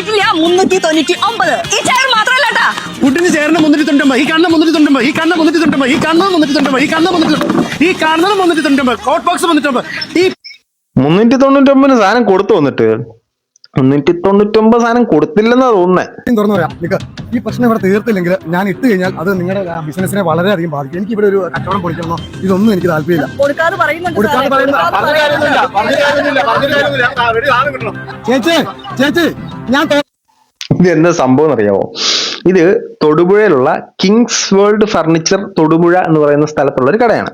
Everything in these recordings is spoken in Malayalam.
തെറ്റിട്ടില്ല 399. ഈ ചെയർ മാത്രമല്ല ഫുഡിന് ചേർന്ന് 399. ഈ കാണുന്ന 399. ഈ കാണുന്ന 399. ഈ കാണുന്ന 399. ഈ കാണുന്ന 399. ഈ കാണുന്നത് 399. Coat box 399. ഈ 399 സാധനം കൊടുത്തു വന്നിട്ട് 399 സാധനം കൊടുത്തില്ലെന്നാ തോന്നുന്നേ. തുറന്നു പറയാം, ഈ പ്രശ്നം ഇവിടെ തീർത്തില്ലെങ്കിൽ ഞാൻ ഇട്ട് കഴിഞ്ഞാൽ അത് നിങ്ങളുടെ ബിസിനസിനെ വളരെയധികം ബാധിക്കും. എനിക്ക് ഇവിടെ ഒരു കച്ചവടം പൊളിക്കണോ ഇതൊന്നും എനിക്ക് താല്പര്യമില്ല. ചേച്ചി ഞാൻ ഇത് എന്താ സംഭവം എന്നറിയാമോ? ഇത് തൊടുപുഴയിലുള്ള കിങ്സ് വേൾഡ് ഫർണിച്ചർ തൊടുപുഴ എന്ന് പറയുന്ന സ്ഥലത്തുള്ള ഒരു കടയാണ്.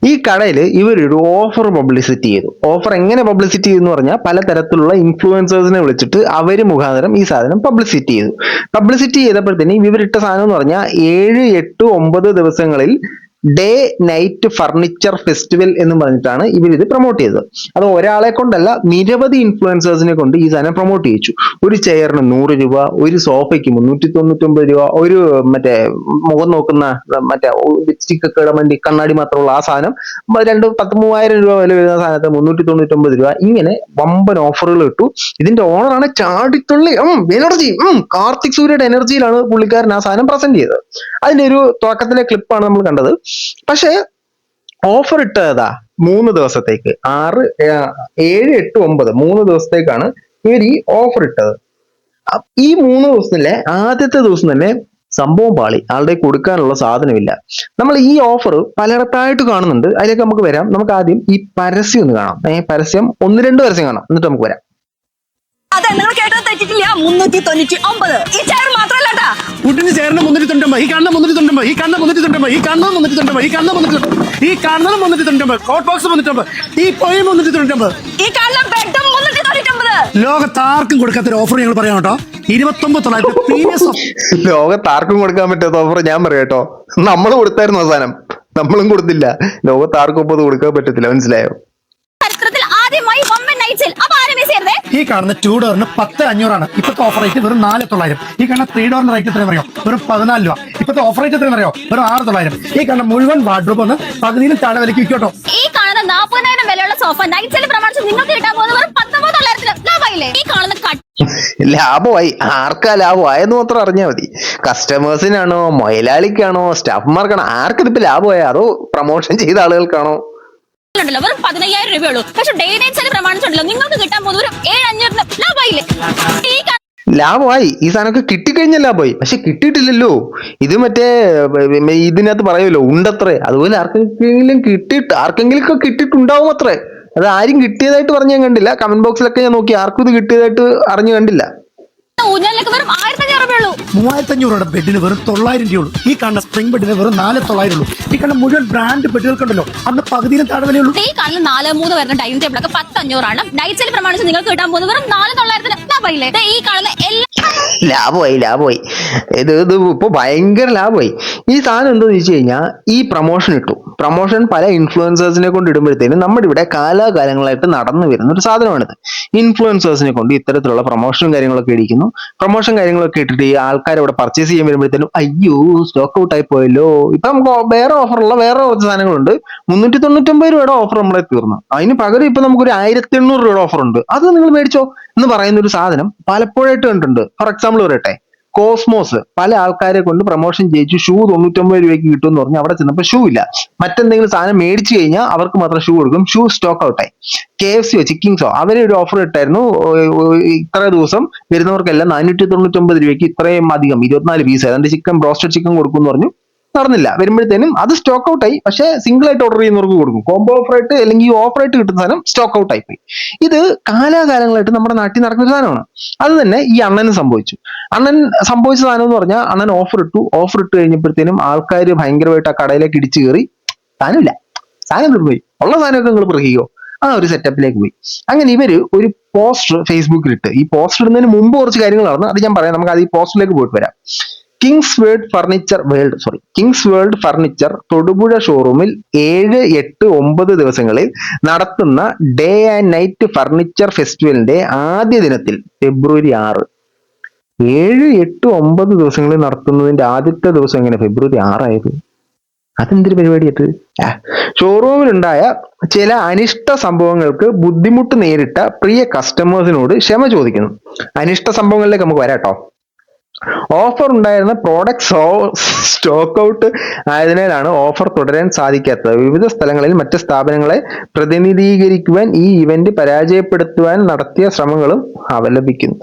ഈ കടയിൽ ഇവരൊരു ഓഫർ പബ്ലിസിറ്റി ചെയ്തു. ഓഫർ എങ്ങനെ പബ്ലിസിറ്റി ചെയ്തു എന്ന് പറഞ്ഞാൽ പലതരത്തിലുള്ള ഇൻഫ്ലുവൻസേഴ്സിനെ വിളിച്ചിട്ട് അവര് മുഖാന്തരം ഈ സാധനം പബ്ലിസിറ്റി ചെയ്തു. പബ്ലിസിറ്റി ചെയ്തപ്പോഴത്തേനും ഇവരിട്ട സാധനം എന്ന് പറഞ്ഞാൽ 7, 8, 9 ദിവസങ്ങളിൽ ഡേ നൈറ്റ് ഫർണിച്ചർ ഫെസ്റ്റിവൽ എന്ന് പറഞ്ഞിട്ടാണ് ഇവരിത് പ്രൊമോട്ട് ചെയ്തത്. അത് ഒരാളെ കൊണ്ടല്ല, നിരവധി ഇൻഫ്ലുവൻസേഴ്സിനെ കൊണ്ട് ഈ സാധനം പ്രൊമോട്ട് ചെയ്യിച്ചു. ഒരു ചെയറിന് 100 രൂപ, ഒരു സോഫയ്ക്ക് 399 രൂപ, ഒരു മറ്റേ മുഖം നോക്കുന്ന മറ്റേ ലിപ്സ്റ്റിക് ഒക്കെ ഇടാൻ വേണ്ടി കണ്ണാടി മാത്രമുള്ള ആ സാധനം 10,000-30,000 രൂപ വില വരുന്ന സാധനത്തെ 399 രൂപ. ഇങ്ങനെ വമ്പൻ ഓഫറുകൾ ഇട്ടു. ഇതിന്റെ ഓണറാണ് ചാടിത്തുള്ളി എനർജി, കാർത്തിക് സൂര്യയുടെ എനർജിയിലാണ് പുള്ളിക്കാരൻ ആ സാധനം പ്രസന്റ് ചെയ്തത്. അതിന്റെ ഒരു തുടക്കത്തിലെ ക്ലിപ്പാണ് നമ്മൾ കണ്ടത്. പക്ഷേ ഓഫർ ഇട്ടതാ 3 ദിവസത്തേക്ക്, 6, 7, 8, 9 3 ദിവസത്തേക്കാണ് ഇവർ ഈ ഓഫർ ഇട്ടത്. ഈ 3 ദിവസത്തിലെ ആദ്യത്തെ ദിവസം തന്നെ സംഭവം പാളി. ആളുടെ കൊടുക്കാനുള്ള സാധനമില്ല. നമ്മൾ ഈ ഓഫർ പലയിടത്തായിട്ട് കാണുന്നുണ്ട്, അതിലേക്ക് നമുക്ക് വരാം. നമുക്ക് ആദ്യം ഈ പരസ്യം ഒന്ന് കാണാം. പരസ്യം 1-2 പരസ്യം കാണാം, എന്നിട്ട് നമുക്ക് വരാം. അതെ, നിങ്ങൾ കേട്ടത് തെറ്റിട്ടില്ല 399. ഈ ചെയർ മാത്രമല്ല ഫുഡിന് ചേർന്ന് 399. ഈ കാണുന്ന 399. ഈ കാണുന്ന 399. ഈ കാണുന്ന 399. ഈ കാണുന്ന 399. ഈ കാണുന്നത് 399. Coat box 399. ഈ പോയി 399. ഈ കാണുന്ന ബെഡും 399. ലോകത്താർക്കും കൊടുക്കാത്തൊരു ഓഫർ ഞങ്ങൾ പറയാം കേട്ടോ. 29,900 ലോകത്താർക്കും കൊടുക്കാൻ പറ്റാത്ത ഓഫർ ഞാൻ പറയാം കേട്ടോ. നമ്മൾ കൊടുത്തായിരുന്നു അവസാനം, നമ്മളും കൊടുത്തില്ല. ലോകത്താർക്കും ഇപ്പൊ അത് കൊടുക്കാൻ പറ്റത്തില്ല, മനസ്സിലായോ? ആദ്യമായി ഈ കാണുന്ന 2 ഡോറിന് 10,500 ഇപ്പത്തെ ഓഫർ റേറ്റ് വെറും 4,900. ഈ കാണുന്ന 3 ഡോറിന്റെ റേറ്റ് എത്രയും അറിയോ? വെറും 14 രൂപ. ഇപ്പത്തെ ഓഫർ റേറ്റ് എത്രയും അറിയോ? വെറും 6,900. ഈ കാണുന്ന മുഴുവൻ വാർഡ്രോബ് ഒന്ന് 15 താഴെ വിലക്ക് വിൽക്കട്ടോ. ഈ കാണുന്ന 40,000 വിലയുള്ള സോഫ നൈറ്റ് സെയിൽ പ്രമാണിച്ച് നിങ്ങൾക്ക് കിട്ടാൻ പോകുന്നത് വെറും 19,900 ലാഭമായില്ലേ? ഈ കാണുന്ന ലാഭമായി. ആർക്കാ ലാഭമായെന്ന് മാത്രം അറിഞ്ഞാൽ മതി. കസ്റ്റമേഴ്സിനാണോ, മുതലാളിക്കാണോ, സ്റ്റാഫ്മാർക്കാണോ, ആർക്കിതിപ്പോ ലാഭമായ? അതോ പ്രൊമോഷൻ ചെയ്ത ആളുകൾക്കാണോ? വെറും 15,000 രൂപയുള്ളൂ. പക്ഷെ ഡേ നൈറ്റ് സെയിൽ പ്രമാണിച്ചുണ്ടല്ലോ നിങ്ങൾക്ക് കിട്ടാൻ പോകുന്നത് ഒരു 7,500 ലാഭമായില്ലേ? ലാഭമായി. ഈ സാധനമൊക്കെ കിട്ടിക്കഴിഞ്ഞാൽ ലാഭമായി. പക്ഷെ കിട്ടിയിട്ടില്ലല്ലോ. ഇത് മറ്റേ ഇതിനകത്ത് പറയുമല്ലോ ഉണ്ടത്രേ. അതുപോലെ ആർക്കെങ്കിലും കിട്ടിയിട്ടുണ്ടാവും അത്രേ. അത് ആരും കിട്ടിയതായിട്ട് പറഞ്ഞ് ഞാൻ കണ്ടില്ല. കമന്റ് ബോക്സിലൊക്കെ ഞാൻ നോക്കി, ആർക്കും ഇത് കിട്ടിയതായിട്ട് അറിഞ്ഞു കണ്ടില്ല. ഊഞ്ഞാലിനൊക്കെ വെറും 1,500 രൂപയുള്ളൂ. 3,500 ബെഡിന് വെറും 900 രൂപയുള്ളൂ. ഈ കാണുന്ന സ്പ്രിംഗ് ബെഡിന് വെറും 4,900 ഉള്ളൂ. ഈ കാണുന്ന മുഴുവൻ ബ്രാൻഡ് ബെഡുകൾക്കുണ്ടല്ലോ അന്ന് 10,000 താഴെ വിലയുള്ളൂ. ഈ കാണുന്ന 4-3 വരുന്ന ഡൈനിങ് ടേബിൾ ഒക്കെ 10,500 നൈറ്റ് സെയിൽ പ്രമാണിച്ച് നിങ്ങൾക്ക് കിട്ടാൻ പോകുന്നത് വെറും 4,900 ലാഭമായില്ലേ? ഈ കാണുന്ന ലാഭമായി. ഇത് ഇപ്പൊ ഭയങ്കര ലാഭമായി. ഈ സാധനം എന്താന്ന് വെച്ച് കഴിഞ്ഞാൽ ഈ പ്രൊമോഷൻ ഇട്ടു. പ്രൊമോഷൻ പല ഇൻഫ്ലുവൻസേഴ്സിനെ കൊണ്ട് ഇടുമ്പോഴത്തേനും നമ്മുടെ ഇവിടെ കാലാകാലങ്ങളായിട്ട് നടന്നു വരുന്ന ഒരു സാധനമാണിത്. ഇൻഫ്ലുവൻസേഴ്സിനെ കൊണ്ട് ഇത്തരത്തിലുള്ള പ്രൊമോഷനും കാര്യങ്ങളൊക്കെ ഇടിക്കുന്നു. പ്രൊമോഷൻ കാര്യങ്ങളൊക്കെ ഇട്ടിട്ട് ഈ ആൾക്കാർ ഇവിടെ പർച്ചേസ് ചെയ്യാൻ വരുമ്പോഴത്തേനും അയ്യോ സ്റ്റോക്ക് ഔട്ട് ആയി പോയല്ലോ. ഇപ്പൊ നമുക്ക് വേറെ ഓഫറുള്ള വേറെ കുറച്ച് സാധനങ്ങളുണ്ട്. 399 രൂപയുടെ ഓഫർ നമ്മളെ തീർന്നു. അതിന് പകരം ഇപ്പൊ നമുക്കൊരു 1,800 രൂപയുടെ ഓഫർ ഉണ്ട്. അത് നിങ്ങൾ മേടിച്ചോ എന്ന് പറയുന്ന ഒരു സാധനം പലപ്പോഴായിട്ട് കണ്ടിട്ടുണ്ട്. ഫോർ എക്സാമ്പിൾ പറയട്ടെ, കോസ്മോസ് പല ആൾക്കാരെ കൊണ്ട് പ്രൊമോഷൻ ചെയ്യിച്ചു. ഷൂ 99 രൂപയ്ക്ക് കിട്ടും എന്ന് പറഞ്ഞാൽ അവിടെ ചെന്നപ്പോൾ ഷൂ ഇല്ല. മറ്റെന്തെങ്കിലും സാധനം മേടിച്ചു കഴിഞ്ഞാൽ അവർക്ക് മാത്രം ഷൂ കൊടുക്കും. ഷൂ സ്റ്റോക്ക് ഔട്ടായി. KFCയോ ചിക്കിങ്സോ അവരെ ഒരു ഓഫർ ഇട്ടായിരുന്നു. ഇത്ര ദിവസം വരുന്നവർക്കെല്ലാം 499 രൂപയ്ക്ക് ഇത്രയും അധികം 24 പീസ് ഏതാണ്ട് ചിക്കൻ ബ്രോസ്റ്റഡ് ചിക്കൻ കൊടുക്കും എന്ന് പറഞ്ഞു. നടന്നില്ല. വരുമ്പോഴത്തേനും അത് സ്റ്റോക്ക് ഔട്ട് ആയി. പക്ഷെ സിംഗിൾ ആയിട്ട് ഓർഡർ ചെയ്യുന്നവർക്ക് കൊടുക്കും. കോംബോ ഓഫർ ആയിട്ട് അല്ലെങ്കിൽ ഈ ഓഫർ ആയിട്ട് കിട്ടുന്ന സാധനം സ്റ്റോക്ക് ഔട്ട് ആയി പോയി. ഇത് കാലാകാലങ്ങളായിട്ട് നമ്മുടെ നാട്ടിൽ നടക്കുന്ന ഒരു സാധനമാണ്. അത് തന്നെ ഈ അണ്ണന് സംഭവിച്ചു. അണ്ണൻ സംഭവിച്ച സാധനം എന്ന് പറഞ്ഞാൽ അണ്ണൻ ഓഫർ ഇട്ട് കഴിഞ്ഞപ്പോഴത്തേനും ആൾക്കാർ ഭയങ്കരമായിട്ട് ആ കടയിലേക്ക് ഇടിച്ചു കയറി. സാധനമില്ല, സാധനം തീർന്നുപോയി. ഉള്ള സാധനമൊക്കെ നിങ്ങൾ പ്രഹിക്കോ, ആ ഒരു സെറ്റപ്പിലേക്ക് പോയി. അങ്ങനെ ഇവര് ഒരു പോസ്റ്റർ ഫേസ്ബുക്കിൽ ഇട്ട്, ഈ പോസ്റ്റർ ഇടുന്നതിന് മുമ്പ് കുറച്ച് കാര്യങ്ങൾ നടന്നു. അത് ഞാൻ പറയാം. നമുക്ക് അത് ഈ പോസ്റ്ററിലേക്ക് പോയിട്ട് വരാം. കിങ്സ് വേൾഡ് ഫർണിച്ചർ തൊടുപുഴ ഷോറൂമിൽ 7, 8, 9 ദിവസങ്ങളിൽ നടത്തുന്ന ഡേ ആൻഡ് നൈറ്റ് ഫർണിച്ചർ ഫെസ്റ്റിവലിന്റെ ആദ്യ ദിനത്തിൽ ഫെബ്രുവരി 6. 7, 8, 9 ദിവസങ്ങളിൽ നടത്തുന്നതിന്റെ ആദ്യത്തെ ദിവസം എങ്ങനെ ഫെബ്രുവരി 6 ആയത്? അതെന്തൊരു പരിപാടിയായിട്ട്? ഷോറൂമിലുണ്ടായ ചില അനിഷ്ട സംഭവങ്ങൾക്ക് ബുദ്ധിമുട്ട് നേരിട്ട പ്രിയ കസ്റ്റമേഴ്സിനോട് ക്ഷമ ചോദിക്കുന്നു. അനിഷ്ട സംഭവങ്ങളിലേക്ക് നമുക്ക് വരാട്ടോ. ഓഫർ ഉണ്ടായിരുന്ന പ്രോഡക്റ്റ് സ്റ്റോക്ക് ഔട്ട് ആയതിനാലാണ് ഓഫർ തുടരാൻ സാധിക്കാത്തത്. വിവിധ സ്ഥലങ്ങളിൽ മറ്റ് സ്ഥാപനങ്ങളെ പ്രതിനിധീകരിക്കുവാൻ ഈ ഇവന്റ് പരാജയപ്പെടുത്തുവാൻ നടത്തിയ ശ്രമങ്ങളും അപലപിക്കുന്നു.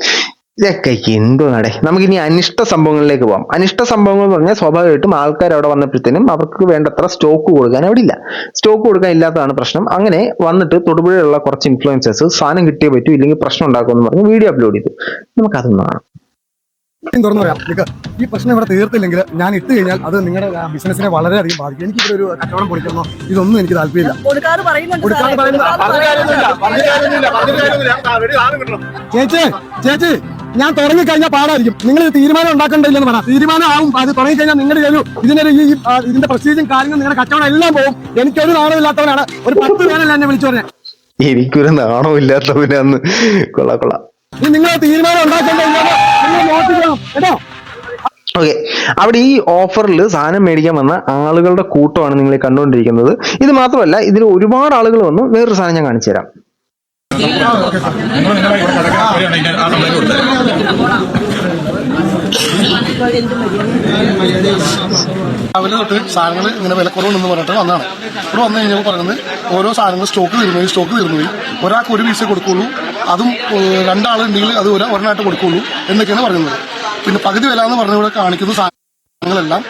ഇതൊക്കെ എന്തോ നടേ. നമുക്കിനി അനിഷ്ട സംഭവങ്ങളിലേക്ക് പോകാം. അനിഷ്ട സംഭവങ്ങൾ എന്ന് പറഞ്ഞാൽ സ്വാഭാവികമായിട്ടും ആൾക്കാർ അവിടെ വന്നപ്പോഴത്തേനും അവർക്ക് വേണ്ടത്ര സ്റ്റോക്ക് കൊടുക്കാൻ അവിടെ ഇല്ല. സ്റ്റോക്ക് കൊടുക്കാൻ ഇല്ലാത്തതാണ് പ്രശ്നം. അങ്ങനെ വന്നിട്ട് തൊടുപുഴയുള്ള കുറച്ച് ഇൻഫ്ലുവൻസേഴ്സ് സാധനം കിട്ടിയേ പറ്റൂ ഇല്ലെങ്കിൽ പ്രശ്നം ഉണ്ടാക്കുമെന്ന് പറഞ്ഞ് വീഡിയോ അപ്ലോഡ് ചെയ്തു. നമുക്കതൊന്നും കാണാം. തുറന്നു പറയാം, ഈ പ്രശ്നം ഇവിടെ തീർത്തില്ലെങ്കിൽ ഞാൻ ഇട്ട് കഴിഞ്ഞാൽ അത് നിങ്ങളുടെ ബിസിനസിനെ വളരെയധികം ബാധിക്കും. എനിക്ക് ഇവിടെ ഒരു കച്ചവടം പൊളിക്കണോ ഇതൊന്നും എനിക്ക് താല്പര്യമില്ല. കൊടുക്കാറ് പറയുന്നുണ്ട് ചേച്ചി ഞാൻ തുടങ്ങിക്കഴിഞ്ഞാൽ പാടായിരിക്കും. നിങ്ങൾ തീരുമാനം ഉണ്ടാക്കണ്ടില്ലെന്ന് പറയാം. തീരുമാനം ആവും. അത് തുടങ്ങിക്കഴിഞ്ഞാൽ നിങ്ങളുടെ ഇതിന്റെ പ്രൊസീജിയും കാര്യങ്ങളും നിങ്ങളുടെ കച്ചവടം എല്ലാം പോകും. എനിക്കൊരു നാണമില്ലാത്തവനാണ്. ഒരു 10 പേരല്ല എന്നെ വിളിച്ചു പറഞ്ഞത്. എനിക്കൊരു നാണമില്ലാത്തവനാന്ന്. കൊള്ളാം. നിങ്ങൾ തീരുമാനം ഉണ്ടാക്കേണ്ടത് കേട്ടോ. ഓക്കെ, അവിടെ ഈ ഓഫറിൽ സാധനം മേടിക്കാൻ വന്ന ആളുകളുടെ കൂട്ടമാണ് നിങ്ങൾ കണ്ടുകൊണ്ടിരിക്കുന്നത്. ഇത് മാത്രമല്ല, ഇതിൽ ഒരുപാട് ആളുകൾ വന്നു. വേറൊരു സാധനം ഞാൻ കാണിച്ചു തരാം. രാവിലെ തൊട്ട് സാധനങ്ങൾ ഇങ്ങനെ വിലക്കുറവുണ്ടെന്ന് പറഞ്ഞിട്ട് വന്നതാണ്. ഇവിടെ വന്നു കഴിഞ്ഞപ്പോൾ പറയുന്നത് ഓരോ സാധനങ്ങൾ സ്റ്റോക്ക് തീർന്നു പോയി. ഒരാൾക്ക് ഒരു പീസേ കൊടുക്കുള്ളൂ, അതും 2 ആളുണ്ടെങ്കിൽ അത് ഒരെണ്ണമായിട്ട് കൊടുക്കുള്ളൂ എന്നൊക്കെയാണ് പറയുന്നത്. പിന്നെ പകുതി വില എന്ന് പറഞ്ഞ ഇവിടെ കാണിക്കുന്ന സാധനങ്ങളെല്ലാം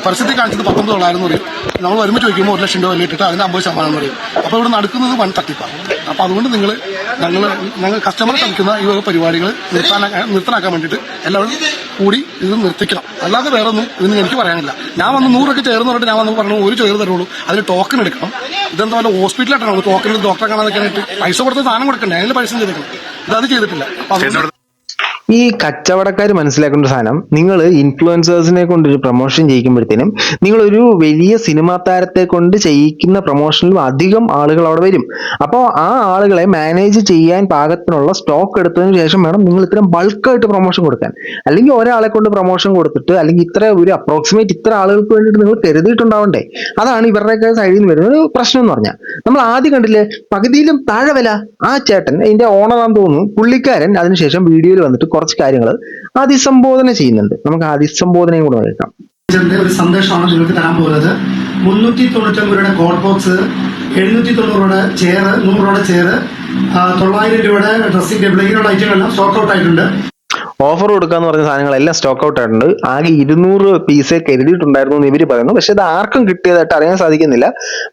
പരസ്യത്തിൽ കാണിച്ചത് 19,900 പറയും. നമ്മൾ വരുമ്പോൾ ചോദിക്കുമ്പോൾ 1,00,000 രൂപ വില ഇട്ടിട്ട് അതിന് 50% എന്ന് പറയും. അപ്പോൾ ഇവിടെ നടക്കുന്നത് വൻ തട്ടിപ്പാണ്. അപ്പോൾ അതുകൊണ്ട് ഞങ്ങൾ കസ്റ്റമറെ കളിക്കുന്ന ഈ വക പരിപാടികൾ നിർത്തലാക്കാൻ വേണ്ടിയിട്ട് എല്ലാവരും കൂടി ഇത് നിർത്തിക്കണം. അല്ലാതെ വേറെ ഒന്നും ഇതിന് എനിക്ക് പറയാനില്ല. ഞാൻ വന്ന് 100 ചേർന്ന് പറഞ്ഞിട്ട് ഞാൻ വന്ന് പറഞ്ഞു ഒരു ചെയർ തരുള്ളൂ, അതിന് ടോക്കൺ എടുക്കണം. ഇതെന്താ വല്ല ഹോസ്പിറ്റലായിട്ടാണ് ടോക്കൺ ഡോക്ടറെ കാണാതൊക്കെയായിട്ട് പൈസ കൊടുത്ത് സാധനം കൊടുക്കണ്ടേ? അതിൽ പൈസ ചെയ്തേക്കണം. ഇതത് ചെയ്തിട്ടില്ല. അപ്പൊ അതുകൊണ്ട് ഈ കച്ചവടക്കാർ മനസ്സിലാക്കേണ്ട സാധനം, നിങ്ങൾ ഇൻഫ്ലുവൻസേഴ്സിനെ കൊണ്ടൊരു പ്രൊമോഷൻ ചെയ്യിക്കുമ്പോഴത്തേനും നിങ്ങളൊരു വലിയ സിനിമാ താരത്തെ കൊണ്ട് ചെയ്യിക്കുന്ന പ്രൊമോഷനിലും അധികം ആളുകൾ അവിടെ വരും. അപ്പോൾ ആ ആളുകളെ മാനേജ് ചെയ്യാൻ പാകത്തിനുള്ള സ്റ്റോക്ക് എടുത്തതിന് ശേഷം വേണം നിങ്ങൾ ഇത്തരം ബൾക്കായിട്ട് പ്രൊമോഷൻ കൊടുക്കാൻ. അല്ലെങ്കിൽ ഒരാളെ കൊണ്ട് പ്രൊമോഷൻ കൊടുത്തിട്ട് അല്ലെങ്കിൽ ഇത്ര ഒരു അപ്രോക്സിമേറ്റ് ഇത്ര ആളുകൾക്ക് വേണ്ടിയിട്ട് നിങ്ങൾ കരുതിയിട്ടുണ്ടാവണ്ടേ. അതാണ് ഇവരുടെയൊക്കെ സൈഡിൽ നിന്ന് വരുന്ന ഒരു പ്രശ്നം എന്ന് പറഞ്ഞാൽ. നമ്മൾ ആദ്യം കണ്ടില്ലേ പകുതിയിലും താഴെ വില. ആ ചേട്ടൻ ഇതിന്റെ ഓണറാന്ന് തോന്നുന്നു, പുള്ളിക്കാരൻ അതിനുശേഷം വീഡിയോയിൽ വന്നിട്ട് കുറച്ച് കാര്യങ്ങൾ അതിസംബോധന ചെയ്യുന്നുണ്ട്. നമുക്ക് അതിസംബോധനയും കൂടെ കേൾക്കാം. ഒരു സന്ദേശമാണ് നിങ്ങൾക്ക് തരാൻ പോകുന്നത്. 399 രൂപയുടെ കോഡ് ബോക്സ്, 790 രൂപയുടെ ചെയർ, 100 രൂപയുടെ ചെയർ, 900 രൂപയുടെ ഡ്രസ്സിംഗ് ടേബിൾ, ഇങ്ങനെയുള്ള ഐറ്റങ്ങളെല്ലാം സ്റ്റോക്ക് ഔട്ട് ആയിട്ടുണ്ട്. ഓഫർ കൊടുക്കാന്ന് പറഞ്ഞ സാധനങ്ങളെല്ലാം സ്റ്റോക്ക് ഔട്ട് ആയിട്ടുണ്ട്. ആകെ 200 പീസേ കരുതിയിട്ടുണ്ടായിരുന്നു എന്ന് ഇവര് പറയുന്നു. പക്ഷെ ഇത് ആർക്കും കിട്ടിയതായിട്ട് അറിയാൻ സാധിക്കുന്നില്ല.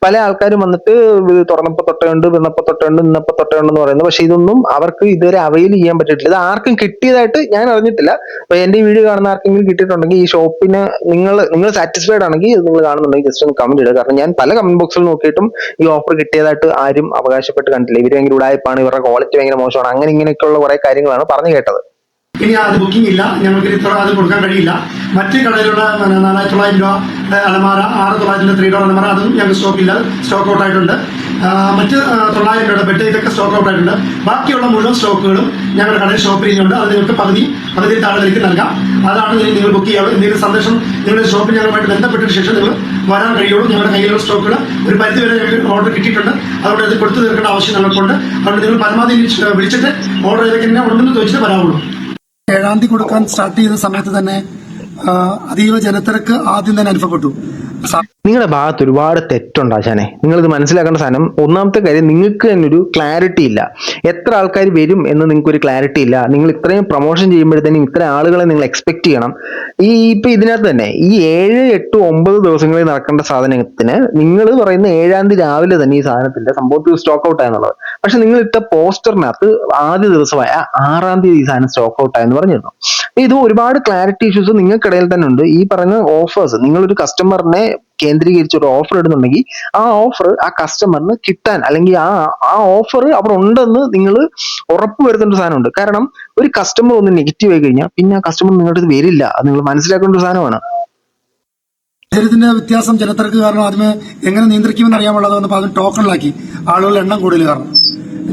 പല ആൾക്കാരും വന്നിട്ട് തുറന്നപ്പോ തൊട്ടുണ്ട്, വന്നപ്പോ തൊട്ടുണ്ട്, ഇന്നപ്പോ തൊട്ടുണ്ടെന്ന് പറയുന്നു. പക്ഷെ ഇതൊന്നും അവർക്ക് ഇതുവരെ അവൈൽ ചെയ്യാൻ പറ്റിയിട്ടില്ല. ഇത് ആർക്കും കിട്ടിയതായിട്ട് ഞാൻ അറിഞ്ഞിട്ടില്ല. അപ്പൊ എന്റെ വീഡിയോ കാണുന്ന ആർക്കെങ്കിലും കിട്ടിയിട്ടുണ്ടെങ്കിൽ ഈ ഷോപ്പിന് നിങ്ങൾ സാറ്റിസ്ഫൈഡ് ആണെങ്കിൽ നിങ്ങൾ കാണുന്നുണ്ടെങ്കിൽ ജസ്റ്റ് ഒന്ന് കമന്റ് ഇടുക. കാരണം ഞാൻ പല കമന്റ് ബോക്സിൽ നോക്കിയിട്ടും ഈ ഓഫർ കിട്ടിയതായിട്ട് ആരും അവകാശപ്പെട്ട് കണ്ടില്ല. ഇവര് ഭയങ്കര ഉടായ്പാണ്, ഇവരുടെ ക്വാളിറ്റി ഭയങ്കര മോശമാണ്, അങ്ങനെ ഇങ്ങനെയൊക്കെയുള്ള കുറെ കാര്യങ്ങളാണ് പറഞ്ഞു കേട്ടത്. ഇനി അത് ബുക്കിംഗ് ഇല്ല, ഞങ്ങൾക്ക് ഇത്ര അത് കൊടുക്കാൻ കഴിയില്ല. മറ്റ് കടയിലുള്ള 4,900 രൂപ അലമാര, 6,900 3 ഡോർ അലമാര, അതും ഞങ്ങൾക്ക് സ്റ്റോക്കില്ല, സ്റ്റോക്ക് ഔട്ട് ആയിട്ടുണ്ട്. മറ്റ് 900 രൂപയുടെ ബെഡ് ഇതൊക്കെ സ്റ്റോക്ക് ഔട്ട് ആയിട്ടുണ്ട്. ബാക്കിയുള്ള മുഴുവൻ സ്റ്റോക്കുകളും ഞങ്ങളുടെ കടയിൽ ഷോപ്പ് ചെയ്യുന്നുണ്ട്. അത് നിങ്ങൾക്ക് പകുതി താഴേക്ക് നൽകാം. അതാണ് നിങ്ങൾ ബുക്ക് ചെയ്യാവുക. എന്തെങ്കിലും സന്ദേശം നിങ്ങളുടെ ഷോപ്പിൽ ഞങ്ങളുമായിട്ട് ബന്ധപ്പെട്ടതിന് ശേഷം നിങ്ങൾ വരാൻ കഴിയുള്ളൂ. ഞങ്ങളുടെ കയ്യിലുള്ള സ്റ്റോക്കുകൾ ഒരു പരിധി വരെ ഞങ്ങൾക്ക് ഓർഡർ കിട്ടിയിട്ടുണ്ട്. അതുകൊണ്ട് ഇത് കൊടുത്തു തീർക്കേണ്ട ആവശ്യം ഞങ്ങൾക്കുണ്ട്. അതുകൊണ്ട് നിങ്ങൾ പരമാവധി വിളിച്ചിട്ട് ഓർഡർ ചെയ്തൊക്കെ എന്നെ ഉണ്ടെന്ന് ചോദിച്ചിട്ട് വരാവുള്ളൂ. 7-ാം തീയതി കൊടുക്കാൻ സ്റ്റാർട്ട് ചെയ്ത സമയത്ത് തന്നെ അതീവ ജനത്തിരക്ക് ആദ്യം തന്നെ അനുഭവപ്പെട്ടു. നിങ്ങളുടെ ഭാഗത്ത് ഒരുപാട് തെറ്റുണ്ട് ആശാനെ. നിങ്ങളിത് മനസ്സിലാക്കേണ്ട സാധനം, ഒന്നാമത്തെ കാര്യം നിങ്ങൾക്ക് തന്നെ ഒരു ക്ലാരിറ്റി ഇല്ല. എത്ര ആൾക്കാർ വരും എന്ന് നിങ്ങൾക്ക് ഒരു ക്ലാരിറ്റി ഇല്ല. നിങ്ങൾ ഇത്രയും പ്രൊമോഷൻ ചെയ്യുമ്പോഴത്തേനും ഇത്ര ആളുകളെ നിങ്ങൾ എക്സ്പെക്ട് ചെയ്യണം. ഇപ്പൊ ഇതിനകത്ത് തന്നെ ഈ 7, 8, 9 ദിവസങ്ങളിൽ നടക്കേണ്ട സാധനത്തിന് നിങ്ങൾ പറയുന്ന 7-ാം തീയതി രാവിലെ തന്നെ ഈ സാധനത്തിന്റെ സംഭവത്തിൽ സ്റ്റോക്ക് ഔട്ട് ആയെന്നുള്ളത്. പക്ഷെ നിങ്ങൾ ഇട്ട പോസ്റ്ററിനകത്ത് ആദ്യ ദിവസമായ 6-ാം തീയതി ഈ സാധനം സ്റ്റോക്ക് ഔട്ട് ആയെന്ന് പറഞ്ഞിരുന്നു. ഇത് ഒരുപാട് ക്ലാരിറ്റി ഇഷ്യൂസ് നിങ്ങൾക്കിടയിൽ തന്നെ ഉണ്ട്. ഈ പറയുന്ന ഓഫേഴ്സ്, നിങ്ങളൊരു കസ്റ്റമറിനെ കേന്ദ്രീകരിച്ച് ഒരു ഓഫർ ഇടുന്നുണ്ടെങ്കിൽ ആ ഓഫർ ആ കസ്റ്റമറിന് കിട്ടാൻ, അല്ലെങ്കിൽ ആ ഓഫർ അവിടെ ഉണ്ടെന്ന് നിങ്ങൾ ഉറപ്പ് വരുത്തേണ്ട സാധനമുണ്ട്. കാരണം ഒരു കസ്റ്റമർ ഒന്ന് നെഗറ്റീവ് ആയി കഴിഞ്ഞാൽ പിന്നെ ആ കസ്റ്റമർ നിങ്ങളുടെ അടുത്ത് വരില്ല. അത് നിങ്ങൾ മനസ്സിലാക്കേണ്ട ഒരു സാധനമാണ്. ഇതിന്റെ വ്യത്യാസം ജനത്തിരക്ക് കാരണം ആദ്യമേ എങ്ങനെ നിയന്ത്രിക്കുമെന്ന് അറിയാമുള്ളത് വന്നപ്പോൾ അത് ടോക്കണിലാക്കി. ആളുകളുടെ എണ്ണം കൂടുതൽ കാരണം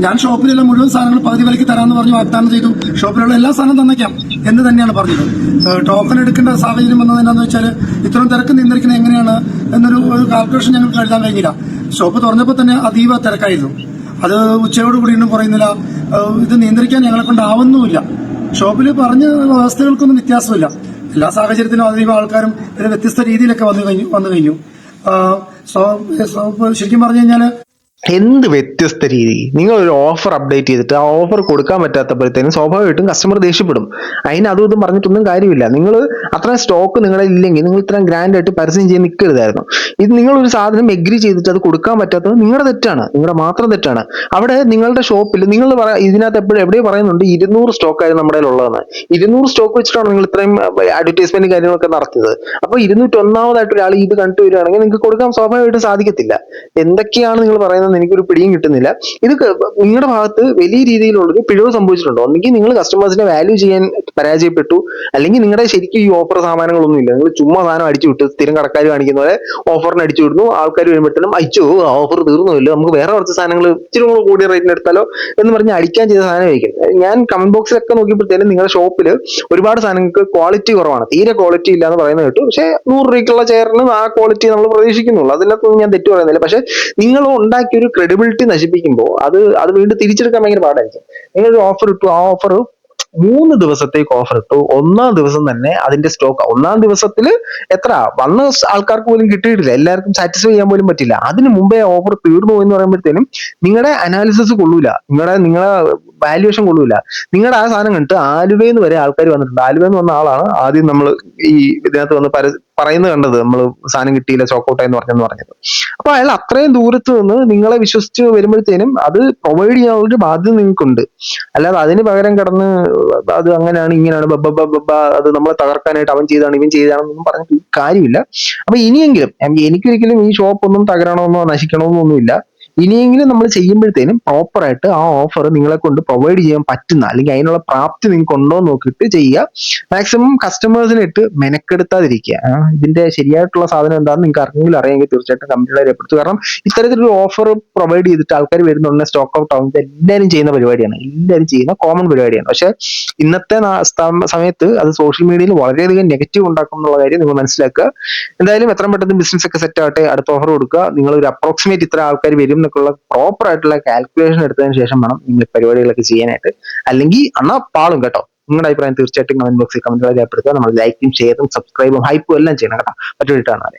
ഞാൻ ഷോപ്പിലുള്ള മുഴുവൻ സാധനങ്ങൾ പകുതി വിലയ്ക്ക് തരാമെന്ന് പറഞ്ഞ് വാഗ്ദാനം ചെയ്തു. ഷോപ്പിലുള്ള എല്ലാ സാധനവും തന്നേക്കാം എന്ന് തന്നെയാണ് പറഞ്ഞത്. ടോക്കൺ എടുക്കേണ്ട സാഹചര്യം വന്നത് എന്താണെന്ന് വെച്ചാൽ ഇത്രയും തിരക്ക് നിയന്ത്രിക്കുന്നത് എങ്ങനെയാണ് എന്നൊരു കാൽക്കുലേഷൻ ഞങ്ങൾക്ക് എഴുതാൻ കഴിഞ്ഞില്ല. ഷോപ്പ് തുറന്നപ്പോൾ തന്നെ അതീവ തിരക്കായിരുന്നു. അത് ഉച്ചയോടുകൂടി ഒന്നും കുറയുന്നില്ല. ഇത് നിയന്ത്രിക്കാൻ ഞങ്ങളെ കൊണ്ടാവുന്നുമില്ല. ഷോപ്പിൽ പറഞ്ഞ വ്യവസ്ഥകൾക്കൊന്നും വ്യത്യാസമില്ല. എല്ലാ സാഹചര്യത്തിലും അതീവ ആൾക്കാരും ഇത് വ്യത്യസ്ത രീതിയിലൊക്കെ വന്നു കഴിഞ്ഞു. ശരിക്കും പറഞ്ഞു കഴിഞ്ഞാല് എന്ത് വ്യത്യസ്ത രീതി? നിങ്ങൾ ഒരു ഓഫർ അപ്ഡേറ്റ് ചെയ്തിട്ട് ആ ഓഫർ കൊടുക്കാൻ പറ്റാത്തപ്പോഴത്തേനും സ്വാഭാവികമായിട്ടും കസ്റ്റമർ ദേഷ്യപ്പെടും. അതിന് അതും ഇതും പറഞ്ഞിട്ടൊന്നും കാര്യമില്ല. നിങ്ങൾ അത്ര സ്റ്റോക്ക് നിങ്ങളുടെ ഇല്ലെങ്കിൽ നിങ്ങൾ ഇത്രയും ഗ്രാൻഡ് ആയിട്ട് പരസ്യം ചെയ്യാൻ നിൽക്കരുതായിരുന്നു. ഇത് നിങ്ങളൊരു സാധനം എഗ്രി ചെയ്തിട്ട് അത് കൊടുക്കാൻ പറ്റാത്തത് നിങ്ങളുടെ തെറ്റാണ്, നിങ്ങളുടെ മാത്രം തെറ്റാണ്. അവിടെ നിങ്ങളുടെ ഷോപ്പിൽ നിങ്ങൾ ഇതിനകത്ത് എവിടെയോ പറയുന്നുണ്ട് 200 സ്റ്റോക്കായിരുന്നു നമ്മുടെ ഉള്ളതെന്ന്. 200 സ്റ്റോക്ക് വെച്ചിട്ടാണ് നിങ്ങൾ ഇത്രയും അഡ്വർടൈസ്മെന്റ് കാര്യങ്ങളൊക്കെ നടത്തിയത്. അപ്പൊ 201ാമതായിട്ട് ഒരാൾ ഇത് കണ്ടു വരികയാണെങ്കിൽ നിങ്ങൾക്ക് കൊടുക്കാൻ സ്വാഭാവികമായിട്ടും സാധിക്കത്തില്ല. എന്തൊക്കെയാണ് നിങ്ങൾ പറയുന്നത് എനിക്കൊരു പിടിയും കിട്ടുന്നില്ല. ഇത് നിങ്ങളുടെ ഭാഗത്ത് വലിയ രീതിയിലുള്ളൊരു പിഴവ് സംഭവിച്ചിട്ടുണ്ടോ? ഒന്നെങ്കിൽ നിങ്ങൾ കസ്റ്റമേഴ്സിനെ വാല്യൂ ചെയ്യാൻ പരാജയപ്പെട്ടു, അല്ലെങ്കിൽ നിങ്ങളുടെ ശരിക്കും ഈ ഓഫർ സാധനങ്ങളൊന്നും ഇല്ല. നിങ്ങൾ ചുമ്മാ സാധനം അടിച്ചു വിട്ട് സ്ഥിരം കടക്കാർ കാണിക്കുന്ന പോലെ ഓഫറിന് അടിച്ചു വിടുന്നു. ആൾക്കാർ വരുമ്പോഴത്തേനും അയച്ചോ ഓഫർ തീർന്നുമില്ലോ, നമുക്ക് വേറെ കുറച്ച് സാധനങ്ങൾ ഇച്ചിരി കൂടെ കൂടിയ റേറ്റിന് എടുത്താലോ എന്ന് പറഞ്ഞ് അടിക്കാൻ ചെയ്ത സാധനമായിരിക്കും. ഞാൻ കമന്റ് ബോക്സിലൊക്കെ നോക്കിയപ്പോഴത്തേനും നിങ്ങളുടെ ഷോപ്പിൽ ഒരുപാട് സാധനങ്ങൾക്ക് ക്വാളിറ്റി കുറവാണ്, തീരെ ക്വാളിറ്റി ഇല്ല എന്ന് പറയുന്നത് കേട്ടു. പക്ഷേ 100 രൂപയ്ക്കുള്ള ചെയറിന് ആ ക്വാളിറ്റി നമ്മൾ പ്രതീക്ഷിക്കുന്നുള്ളൂ. അതിനകത്തൊന്നും ഞാൻ തെറ്റു പറയുന്നില്ല. പക്ഷെ നിങ്ങൾ ഉണ്ടാക്കിയ ഒരു ക്രെഡിബിലിറ്റി നശിപ്പിക്കുമ്പോൾ അത് വീണ്ടും തിരിച്ചെടുക്കാൻ ഭയങ്കര പാടായിരിക്കും. നിങ്ങളൊരു ഓഫർ ഇട്ടു, ആ ഓഫർ 3 ദിവസത്തേക്ക് ഓഫർ ഇട്ടു. 1ാം ദിവസം തന്നെ അതിന്റെ സ്റ്റോക്ക് 1ാം ദിവസത്തിൽ എത്ര വന്ന ആൾക്കാർക്ക് പോലും കിട്ടിയിട്ടില്ല, എല്ലാവർക്കും സാറ്റിസ്ഫൈ ചെയ്യാൻ പോലും പറ്റില്ല. അതിന് മുമ്പേ ഓഫർ തീർന്നു എന്ന് പറയുമ്പോഴത്തേനും നിങ്ങളുടെ അനാലിസിസ് കൊള്ളൂല, നിങ്ങളുടെ വാല്യുവേഷൻ കൊള്ളൂല. നിങ്ങളുടെ ആ സാധനം കണ്ടിട്ട് ആലുവയിൽ വരെ ആൾക്കാർ വന്നിട്ടുണ്ട്. ആലുവയിൽ വന്ന ആളാണ് ആദ്യം നമ്മൾ ഈ ഇതിനകത്ത് വന്ന് പറയുന്നത് കണ്ടത്, നമ്മൾ സാധനം കിട്ടിയില്ല സ്റ്റോക്ക് ഔട്ട് എന്ന് പറഞ്ഞത്. അപ്പൊ അയാൾ അത്രയും ദൂരത്ത് നിന്ന് നിങ്ങളെ വിശ്വസിച്ച് വരുമ്പോഴത്തേനും അത് പ്രൊവൈഡ് ചെയ്യാനുള്ളൊരു ബാധ്യത നിങ്ങൾക്കുണ്ട്. അല്ലാതെ അതിന് പകരം കിടന്ന് അത് അങ്ങനെയാണ് ഇങ്ങനെയാണ് അത് നമ്മളെ തകർക്കാനായിട്ട് അവൻ ചെയ്താണ് ഇവൻ ചെയ്താണെന്നൊന്നും പറഞ്ഞിട്ട് കാര്യമില്ല. അപ്പൊ ഇനിയെങ്കിലും എനിക്കൊരിക്കലും ഈ ഷോപ്പ് ഒന്നും തകരണമെന്നോ നശിക്കണമെന്നോ ഒന്നുമില്ല. ഇനിയെങ്കിലും നമ്മൾ ചെയ്യുമ്പോഴത്തേനും പ്രോപ്പറായിട്ട് ആ ഓഫർ നിങ്ങളെ കൊണ്ട് പ്രൊവൈഡ് ചെയ്യാൻ പറ്റുന്ന, അല്ലെങ്കിൽ അതിനുള്ള പ്രാപ്തി നിങ്ങൾക്ക് ഉണ്ടോ എന്ന് നോക്കിയിട്ട് ചെയ്യുക. മാക്സിമം കസ്റ്റമേഴ്സിനെ ഇട്ട് മെനക്കെടുത്താതിരിക്കുക. ഇതിന്റെ ശരിയായിട്ടുള്ള സാധനം എന്താണെന്ന് നിങ്ങൾക്ക് അറിയാമെങ്കിൽ തീർച്ചയായിട്ടും കമ്പനികളെ രേഖപ്പെടുത്തുക. കാരണം ഇത്തരത്തിലൊരു ഓഫർ പ്രൊവൈഡ് ചെയ്തിട്ട് ആൾക്കാർ വരുന്നുണ്ട്, സ്റ്റോക്ക് ഔട്ട് ആവുന്നത് എല്ലാവരും ചെയ്യുന്ന പരിപാടിയാണ്, എല്ലാവരും ചെയ്യുന്ന കോമൺ പരിപാടിയാണ്. പക്ഷെ ഇന്നത്തെ സമയത്ത് അത് സോഷ്യൽ മീഡിയയിൽ വളരെയധികം നെഗറ്റീവ് ഉണ്ടാക്കും എന്നുള്ള കാര്യം നിങ്ങൾ മനസ്സിലാക്കുക. എന്തായാലും എത്രയും പെട്ടെന്ന് ബിസിനസ് ഒക്കെ സെറ്റ് ആവട്ടെ, അടുത്ത ഓഫർ കൊടുക്കുക. നിങ്ങൾ ഒരു അപ്രോക്സിമേറ്റ് ഇത്ര ആൾക്കാർ വരും എന്നൊക്കെയുള്ള പ്രോപ്പർ ആയിട്ടുള്ള കാൽക്കുലേഷൻ എടുത്തതിന് ശേഷം വേണം നിങ്ങൾ പരിപാടികളൊക്കെ ചെയ്യാനായിട്ട്. അല്ലെങ്കിൽ അന്നാ പാളും കേട്ടോ. നിങ്ങളുടെ അഭിപ്രായം തീർച്ചയായിട്ടും കമന്റ് ബോക്സിൽ കമന്റുകൾ രേഖപ്പെടുത്തുക. നമ്മൾ ലൈക്കും ഷെയറും സബ്സ്ക്രൈബും ഹൈപ്പും എല്ലാം ചെയ്യണം കേട്ടോ. മറ്റൊരു കാണാതെ.